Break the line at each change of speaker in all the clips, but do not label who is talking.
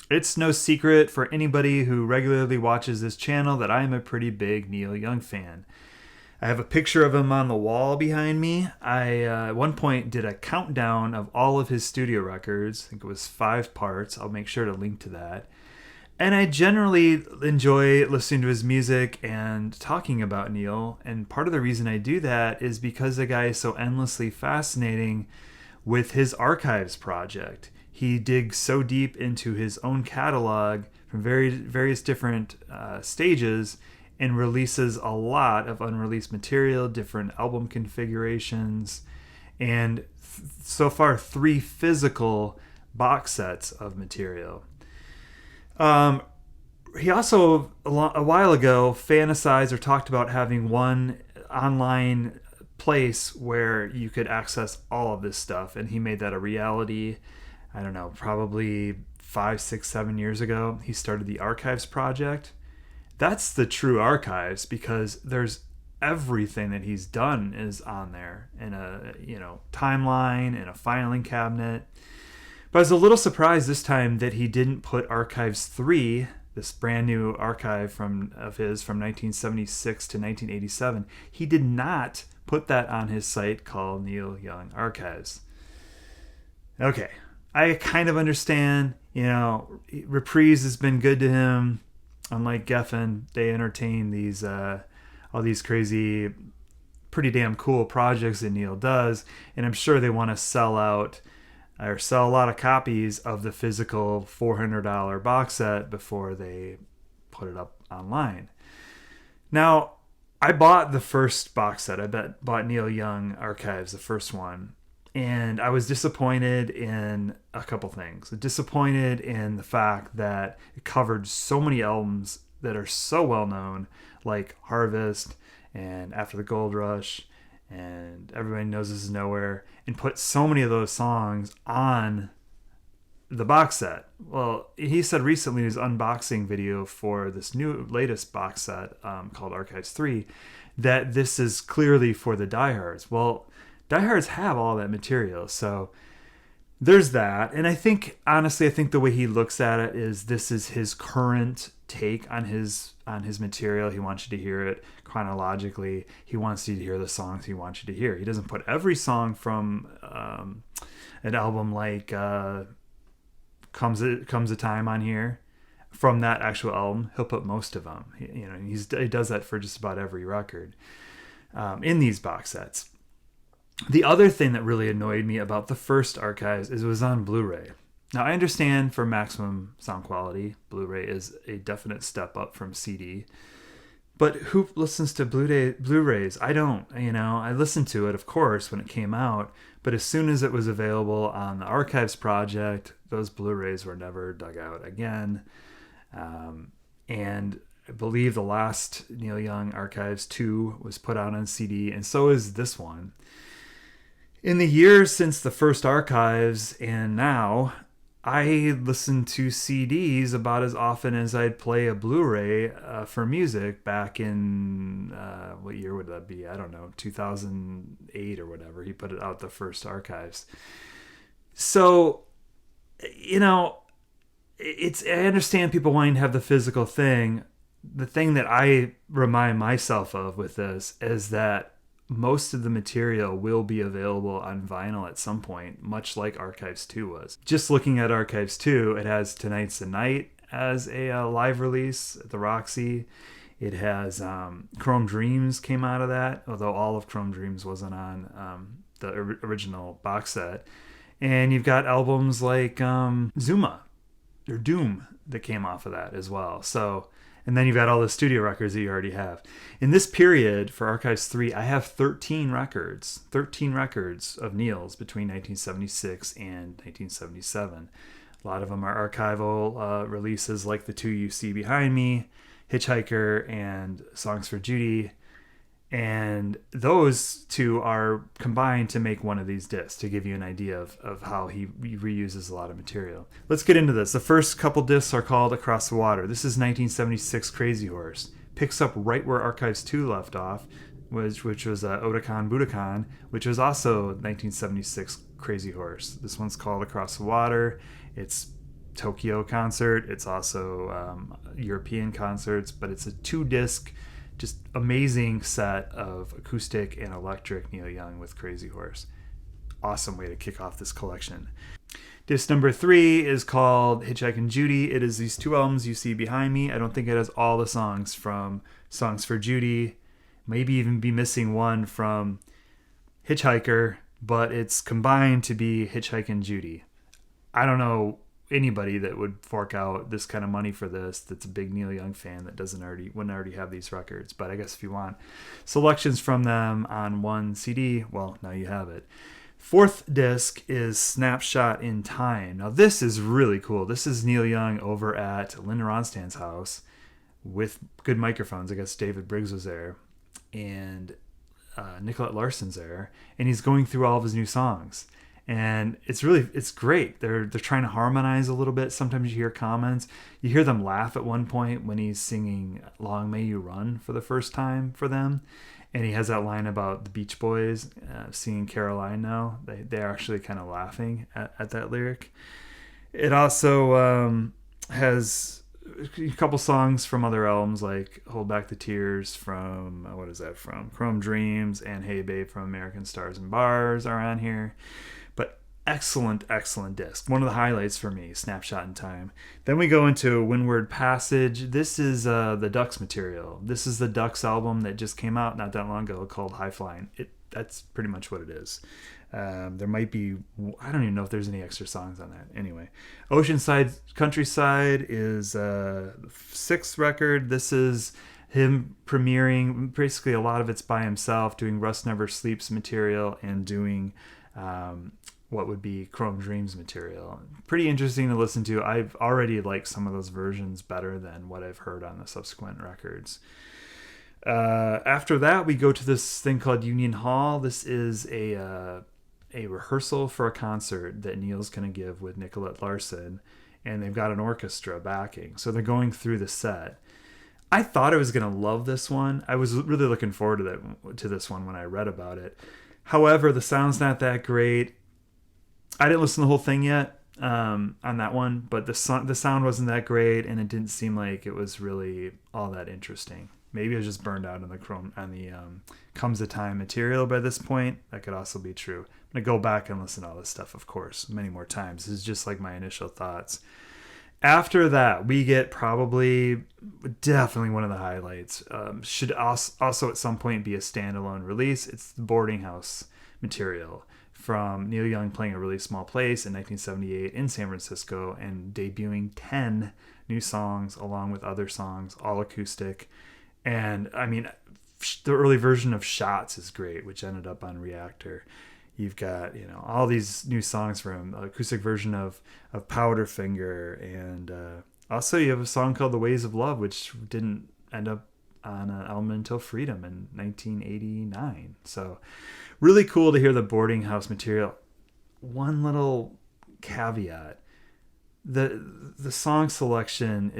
It's no secret for anybody who regularly watches this channel that I am a pretty big Neil Young fan. I have a picture of him on the wall behind me. I at one point did a countdown of all of his studio records. I think it was 5 parts. I'll make sure to link to that. And I generally enjoy listening to his music and talking about Neil. And part of the reason I do that is because the guy is so endlessly fascinating with his archives project. He digs so deep into his own catalog from various different stages and releases a lot of unreleased material, different album configurations, and so far 3 physical box sets of material. Um, he also, a while ago, fantasized or talked about having one online place where you could access all of this stuff, and he made that a reality. I don't know, probably 5, 6, 7 years ago. He started the Archives Project. That's the true archives because there's everything that he's done is on there in a timeline in a filing cabinet. But I was a little surprised this time that he didn't put Archives 3, this brand new archive of his from 1976 to 1987. He did not put that on his site called Neil Young Archives. Okay, I kind of understand. Reprise has been good to him. Unlike Geffen, they entertain these all these crazy, pretty damn cool projects that Neil does, and I'm sure they want to sell out or sell a lot of copies of the physical $400 box set before they put it up online. Now, I bought the first box set. I bought Neil Young Archives, the first one, and I was disappointed in a couple things. Disappointed in the fact that it covered so many albums that are so well known, like Harvest and After the Gold Rush and Everybody Knows This Is Nowhere, and put so many of those songs on the box set. Well, he said recently in his unboxing video for this latest box set called Archives 3 that this is clearly for the diehards. Well, diehards have all that material, so there's that. And I think, honestly, the way he looks at it is this is his current take on his material. He wants you to hear it chronologically. He wants you to hear the songs he wants you to hear. He doesn't put every song from an album like Comes a Time on here from that actual album. He'll put most of them. He does that for just about every record in these box sets. The other thing that really annoyed me about the first Archives is it was on Blu-ray. Now, I understand for maximum sound quality, Blu-ray is a definite step up from CD. But who listens to Blu-rays? I don't. I listened to it, of course, when it came out. But as soon as it was available on the Archives Project, those Blu-rays were never dug out again. And I believe the last Neil Young Archives 2 was put out on CD, and so is this one. In the years since the first Archives and now, I listen to CDs about as often as I'd play a Blu-ray for music back in, what year would that be? I don't know, 2008 or whatever. He put it out, the first Archives. So, I understand people wanting to have the physical thing. The thing that I remind myself of with this is that most of the material will be available on vinyl at some point, much like Archives 2 was. Just looking at Archives 2, it has Tonight's the Night as a live release at the Roxy. It has Chrome Dreams came out of that, although all of Chrome Dreams wasn't on the original box set. And you've got albums like Zuma or Doom that came off of that as well. So, and then you've got all the studio records that you already have. In this period for Archives 3, I have 13 records of Neil's between 1976 and 1977. A lot of them are archival releases like the two you see behind me, Hitchhiker and Songs for Judy. And those two are combined to make one of these discs to give you an idea of how he reuses a lot of material. Let's get into this. The first couple discs are called Across the Water. This is 1976 Crazy Horse. Picks up right where Archives 2 left off, which was Otakon Budokan, which was also 1976 Crazy Horse. This one's called Across the Water. It's Tokyo concert. It's also European concerts, but it's a 2-disc, just amazing set of acoustic and electric Neil Young with Crazy Horse. Awesome way to kick off this collection. Disc number 3 is called Hitchhikin' Judy. It is these 2 albums you see behind me. I don't think it has all the songs from Songs for Judy. Maybe even be missing one from Hitchhiker, but it's combined to be Hitchhikin' Judy. I don't know anybody that would fork out this kind of money for this that's a big Neil Young fan that wouldn't already have these records. But I guess if you want selections from them on one CD, well, now you have it. 4th disc is Snapshot in Time. Now this is really cool. This is Neil Young over at Linda Ronstadt's house with good microphones. I guess David Briggs was there, and Nicolette Larson's there, and he's going through all of his new songs. And it's great. They're trying to harmonize a little bit. Sometimes you hear comments. You hear them laugh at one point when he's singing Long May You Run for the first time for them. And he has that line about the Beach Boys singing Caroline now. They're actually kind of laughing at that lyric. It also has a couple songs from other albums like Hold Back the Tears from, what is that from? Chrome Dreams, and Hey Babe from American Stars and Bars are on here. But excellent disc. One of the highlights for me, Snapshot in Time. Then we go into Windward Passage. This is the Ducks material. This is the Ducks album that just came out not that long ago called High Flying. That's pretty much what it is. There might be, I don't even know if there's any extra songs on that. Anyway, Oceanside Countryside is the 6th record. This is him premiering, basically a lot of it's by himself, doing Rust Never Sleeps material and doing what would be Chrome Dreams material. Pretty interesting to listen to. I've already liked some of those versions better than what I've heard on the subsequent records. After that, we go to this thing called Union Hall. This is a rehearsal for a concert that Neil's going to give with Nicolette Larson, and they've got an orchestra backing. So they're going through the set. I thought I was going to love this one. I was really looking forward to this one when I read about it. However, the sound's not that great. I didn't listen to the whole thing yet on that one, but the sound wasn't that great, and it didn't seem like it was really all that interesting. Maybe I was just burned out on the Comes a Time material by this point. That could also be true. I'm going to go back and listen to all this stuff, of course, many more times. This is just like my initial thoughts. After that, we get definitely one of the highlights. Should also at some point be a standalone release. It's the Boarding House material from Neil Young playing a really small place in 1978 in San Francisco and debuting 10 new songs along with other songs, all acoustic. And I mean, the early version of Shots is great, which ended up on Reactor. You've got, all these new songs from acoustic version of Powderfinger. And also you have a song called The Ways of Love, which didn't end up on an album until Freedom in 1989. So really cool to hear the Boarding House material. One little caveat. The song selection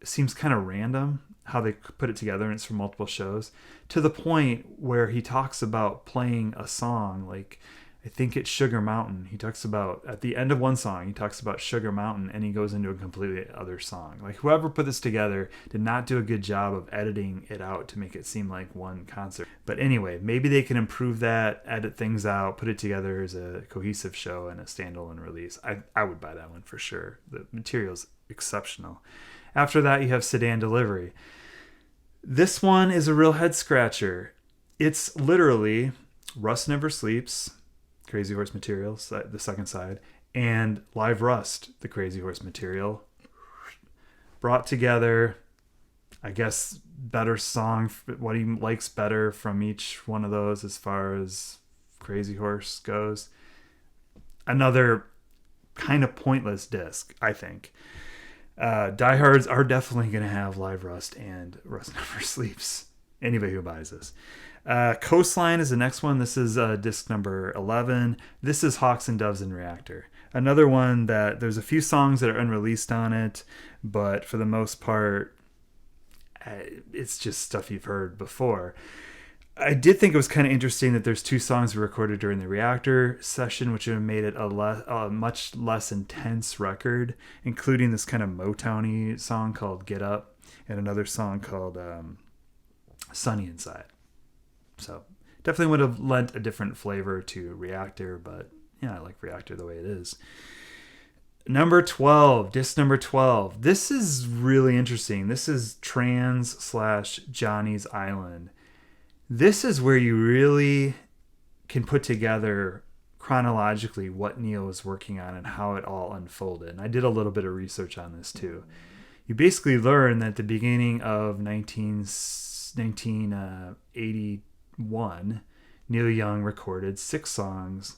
seems kind of random, how they put it together, and it's from multiple shows, to the point where he talks about playing a song, like I think it's Sugar Mountain. He talks about, at the end of one song, he talks about Sugar Mountain, and he goes into a completely other song. Like whoever put this together did not do a good job of editing it out to make it seem like one concert. But anyway, maybe they can improve that, edit things out, put it together as a cohesive show and a standalone release. I would buy that one for sure. The material's exceptional. After that, you have Sedan Delivery. This one is a real head scratcher. It's literally Rust Never Sleeps, Crazy Horse material, the second side, and Live Rust, the Crazy Horse material, brought together. I guess better song, what he likes better from each one of those as far as Crazy Horse goes. Another kind of pointless disc, I think. Diehards are definitely going to have Live Rust and Rust Never Sleeps. Anybody who buys this. Coastline is the next one. This is disc number 11. This is Hawks and Doves and Reactor. Another one that there's a few songs that are unreleased on it, but for the most part, it's just stuff you've heard before. I did think it was kind of interesting that there's two songs recorded during the Reactor session, which would have made it a much less intense record, including this kind of Motown-y song called Get Up and another song called Sunny Inside. So definitely would have lent a different flavor to Reactor, but yeah, I like Reactor the way it is. Number 12, disc number 12. This is really interesting. This is Trans/Johnny's Island. This is where you really can put together chronologically what Neil was working on and how it all unfolded. And I did a little bit of research on this too. You basically learn that at the beginning of 1981, Neil Young recorded 6 songs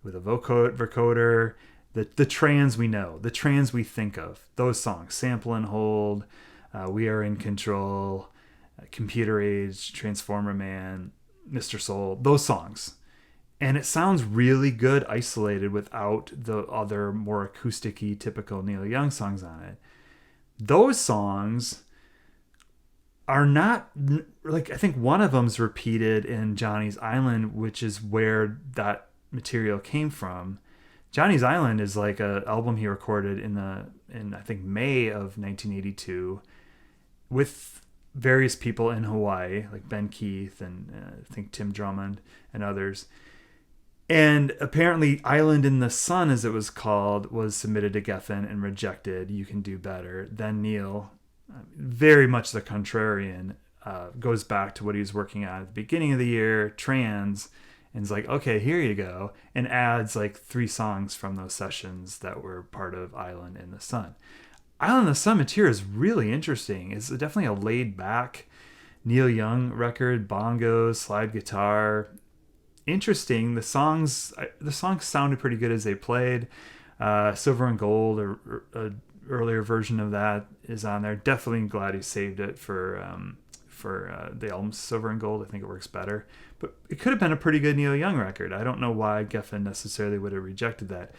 with a vocoder. The trans we know, the trans we think of, those songs, Sample and Hold, We Are in Control, Computer Age, Transformer Man, Mr. Soul, those songs. And it sounds really good isolated without the other more acoustic-y, typical Neil Young songs on it. Those songs are not, like, I think one of them's repeated in Johnny's Island, which is where that material came from. Johnny's Island is like an album he recorded in I think May of 1982 with various people in Hawaii, like Ben Keith and I think Tim Drummond and others. And apparently Island in the Sun, as it was called, was submitted to Geffen and rejected. You Can Do Better. Then Neil, very much the contrarian, goes back to what he was working on at the beginning of the year, Trans, and is like, okay, here you go, and adds like 3 songs from those sessions that were part of Island in the Sun. Island in the Sun material is really interesting. It's definitely a laid back Neil Young record, bongos, slide guitar. Interesting. The songs sounded pretty good as they played. Silver and Gold, or earlier version of that, is on there. Definitely glad he saved it for the album Silver and Gold. I think it works better. But it could have been a pretty good Neil Young record. I don't know why Geffen necessarily would have rejected that.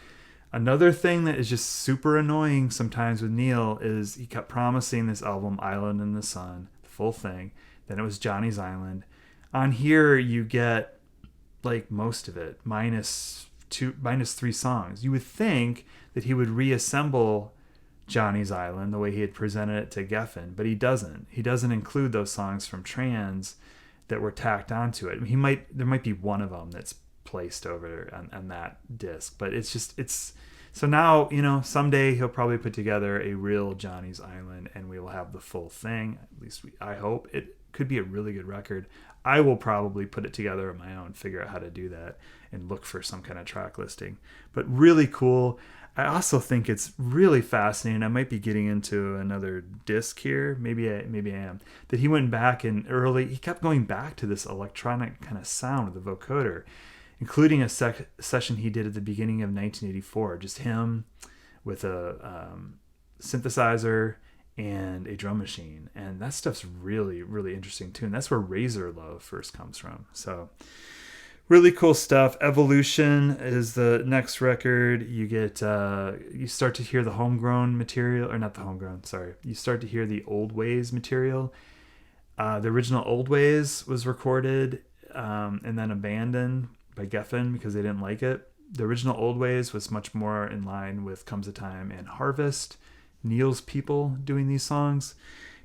Another thing that is just super annoying sometimes with Neil is he kept promising this album, Island in the Sun, the full thing. Then it was Johnny's Island. On here, you get like most of it, minus 3 songs. You would think that he would reassemble Johnny's Island the way he had presented it to Geffen, but he doesn't. He doesn't include those songs from Trans that were tacked onto it. There might be one of them that's placed over on that disc, but so now, someday he'll probably put together a real Johnny's Island and we will have the full thing. At least I hope. It could be a really good record. I will probably put it together on my own, figure out how to do that, and look for some kind of track listing. But really cool. I also think it's really fascinating. I might be getting into another disc here. Maybe I am. That he went back he kept going back to this electronic kind of sound of the vocoder, including a session he did at the beginning of 1984. Just him with a synthesizer and a drum machine. And that stuff's really, really interesting too. And that's where Razor Love first comes from. So really cool stuff. Evolution is the next record. You get, you start to hear the homegrown material, or not the homegrown, sorry. You start to hear the Old Ways material. The original Old Ways was recorded and then abandoned by Geffen because they didn't like it. The original Old Ways was much more in line with Comes a Time and Harvest, Neil's people doing these songs.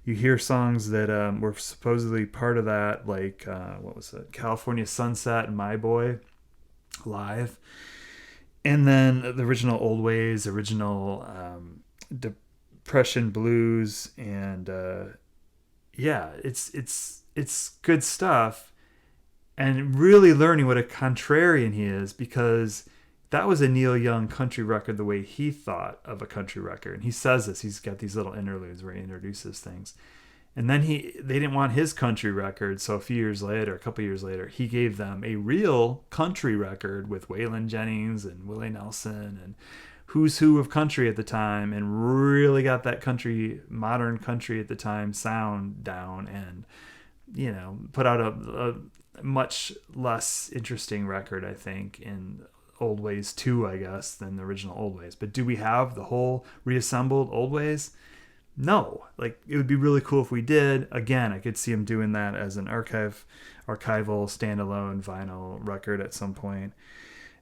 You hear songs that were supposedly part of that, like, what was it? California Sunset and My Boy live. And then the original Old Ways, original Depression Blues. And yeah, it's good stuff. And really learning what a contrarian he is, because that was a Neil Young country record the way he thought of a country record. And he says this. He's got these little interludes where he introduces things. And then they didn't want his country record, so a couple years later, he gave them a real country record with Waylon Jennings and Willie Nelson and who's who of country at the time, and really got that modern country at the time sound down, and put out a much less interesting record, I think, in Old Ways 2, I guess, than the original Old Ways. But do we have the whole reassembled Old Ways? No, like it would be really cool if we did. Again, I could see him doing that as an archival standalone vinyl record at some point.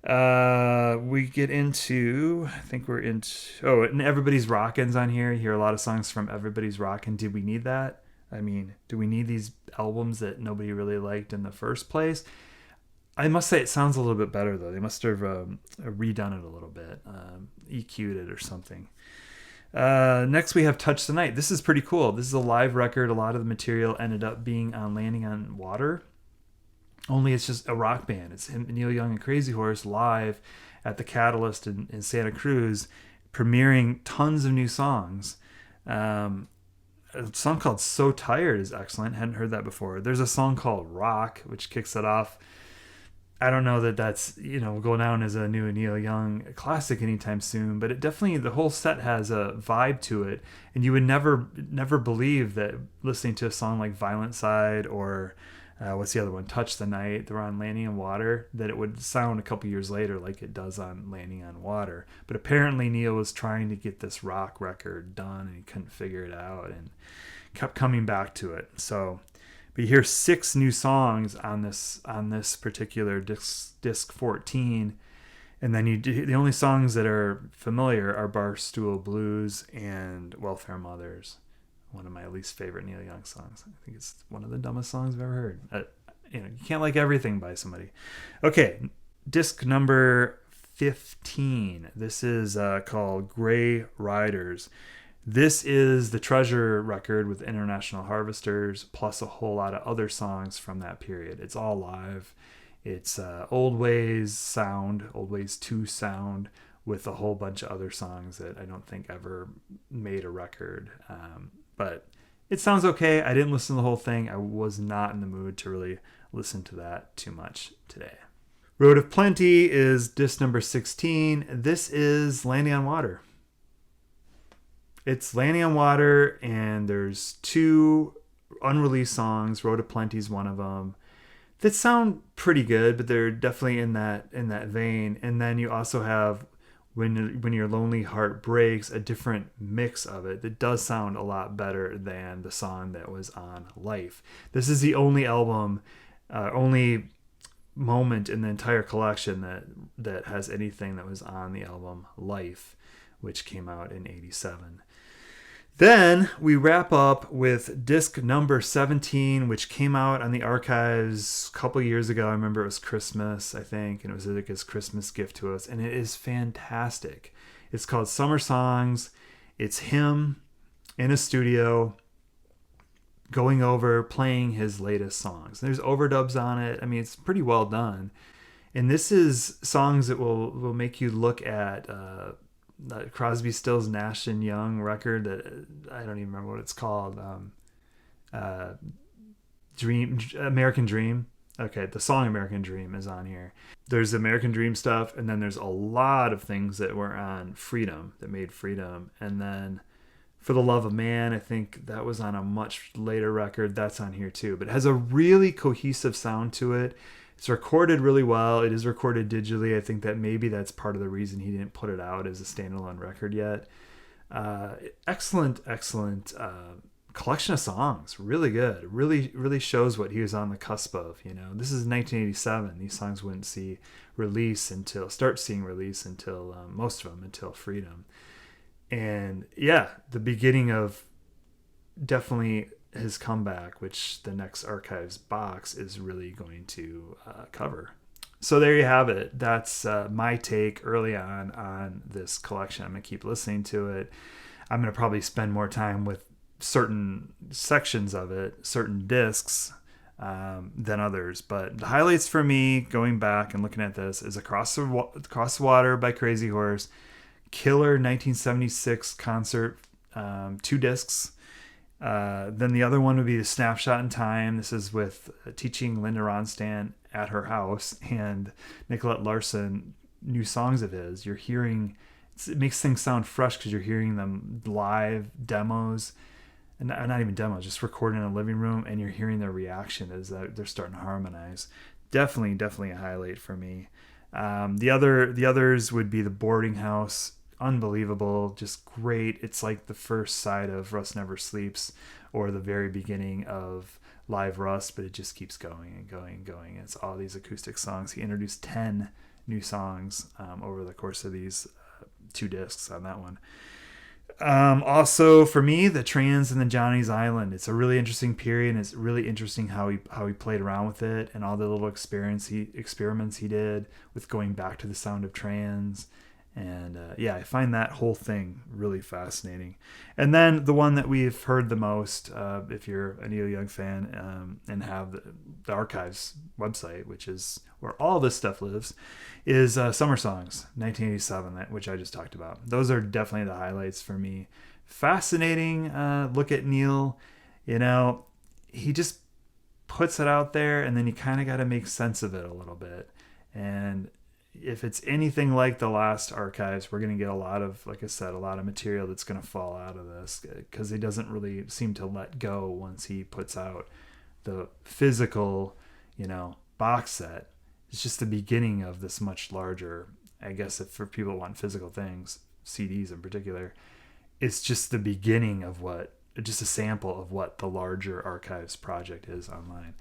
We get into, I think we're into, oh, and Everybody's Rockin's on here. You hear a lot of songs from Everybody's Rockin'. Did we need that? I mean, do we need these albums that nobody really liked in the first place? I must say it sounds a little bit better though. They must have redone it a little bit, EQ'd it or something. Next we have Touch the Night. This is pretty cool. This is a live record. A lot of the material ended up being on Landing on Water. Only it's just a rock band. It's him, Neil Young and Crazy Horse live at the Catalyst in Santa Cruz, premiering tons of new songs. A song called So Tired is excellent. Hadn't heard that before. There's a song called Rock, which kicks it off. I don't know that that's, going down as a new Neil Young classic anytime soon, but it definitely, the whole set has a vibe to it. And you would never believe that listening to a song like Violent Side or what's the other one? Touch the Night. They're on Landing on Water. That it would sound a couple years later like it does on Landing on Water. But apparently Neil was trying to get this rock record done and he couldn't figure it out and kept coming back to it. So, but you hear 6 new songs on this particular disc 14, and then the only songs that are familiar are Barstool Blues and Welfare Mothers. One of my least favorite Neil Young songs. I think it's one of the dumbest songs I've ever heard. You can't like everything by somebody. Okay, disc number 15. This is called Gray Riders. This is the Treasure record with International Harvesters, plus a whole lot of other songs from that period. It's all live. It's Old Ways 2 sound, with a whole bunch of other songs that I don't think ever made a record. But it sounds okay. I didn't listen to the whole thing. I was not in the mood to really listen to that too much today. Road of Plenty is disc number 16. This is Landing on Water. It's Landing on Water, and there's 2 unreleased songs. Road of Plenty is one of them that sound pretty good, but they're definitely in that vein. And then you also have When Your Lonely Heart Breaks, a different mix of it that does sound a lot better than the song that was on Life. This is the only album, only moment in the entire collection that has anything that was on the album Life, which came out in '87. Then we wrap up with disc number 17, which came out on the archives a couple years ago. I remember it was Christmas, I think, and it was like his Christmas gift to us, and it is fantastic. It's called Summer Songs. It's him in a studio going over playing his latest songs. There's overdubs on it. I mean, it's pretty well done. And this is songs that will make you look at Crosby, Stills, Nash and Young record that I don't even remember what it's called. American Dream. Okay, the song American Dream is on here. There's American Dream stuff, and then there's a lot of things that were on Freedom, that made Freedom. And then For the Love of Man, I think that was on a much later record. That's on here too. But it has a really cohesive sound to it. It's recorded really well. It is recorded digitally. I think that maybe that's part of the reason he didn't put it out as a standalone record yet. Excellent collection of songs. Really good. Really shows what he was on the cusp of. This is 1987. These songs wouldn't start seeing release until most of them until Freedom. And yeah, the beginning of definitely his comeback, which the next archives box is really going to cover. So there you have it. That's my take early on this collection. I'm going to keep listening to it. I'm going to probably spend more time with certain sections of it, certain discs, than others. But the highlights for me, going back and looking at this, is Across the Water by Crazy Horse, killer 1976 concert, 2 discs. Then the other one would be the Snapshot in Time. This is with Teaching Linda Ronstadt at her house and Nicolette Larson, new songs of his. You're hearing, it makes things sound fresh because you're hearing them live demos, and not even demos, just recorded in a living room, and you're hearing their reaction as they're starting to harmonize. Definitely a highlight for me. The others would be the Boarding House unbelievable, just great. It's like the first side of Rust Never Sleeps or the very beginning of Live Rust, but it just keeps going and going and going. It's all these acoustic songs. He introduced 10 new songs over the course of these 2 discs on that one. Also for me, the Trans and the Johnny's Island. It's a really interesting period, and it's really interesting how he played around with it and all the little experiments he did with going back to the sound of trans. And I find that whole thing really fascinating. And then the one that we've heard the most, if you're a Neil Young fan and have the Archives website, which is where all this stuff lives, is Summer Songs, 1987, which I just talked about. Those are definitely the highlights for me. Fascinating look at Neil. He just puts it out there, and then you kind of got to make sense of it a little bit. And if it's anything like the last Archives, we're going to get a lot of, like I said, a lot of material that's going to fall out of this, because he doesn't really seem to let go once he puts out the physical, box set. It's just the beginning of this much larger, I guess, if for people who want physical things, CDs in particular, it's just the beginning of just a sample of what the larger Archives project is online.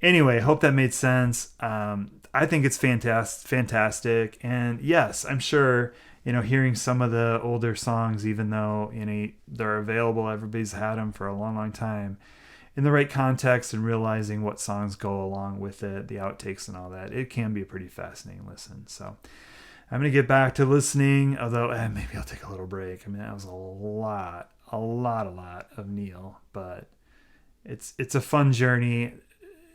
Anyway, hope that made sense. I think it's fantastic. And yes, I'm sure, hearing some of the older songs, even though, they're available, everybody's had them for a long, long time, in the right context and realizing what songs go along with it, the outtakes and all that, it can be a pretty fascinating listen. So I'm going to get back to listening, although maybe I'll take a little break. I mean, that was a lot of Neil, but it's a fun journey.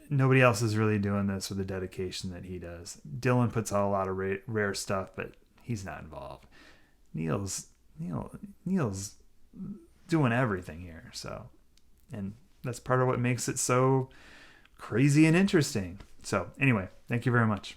Nobody else is really doing this with the dedication that he does. Dylan puts out a lot of rare stuff, but he's not involved. Neil's doing everything here. So, and that's part of what makes it so crazy and interesting. So anyway, thank you very much.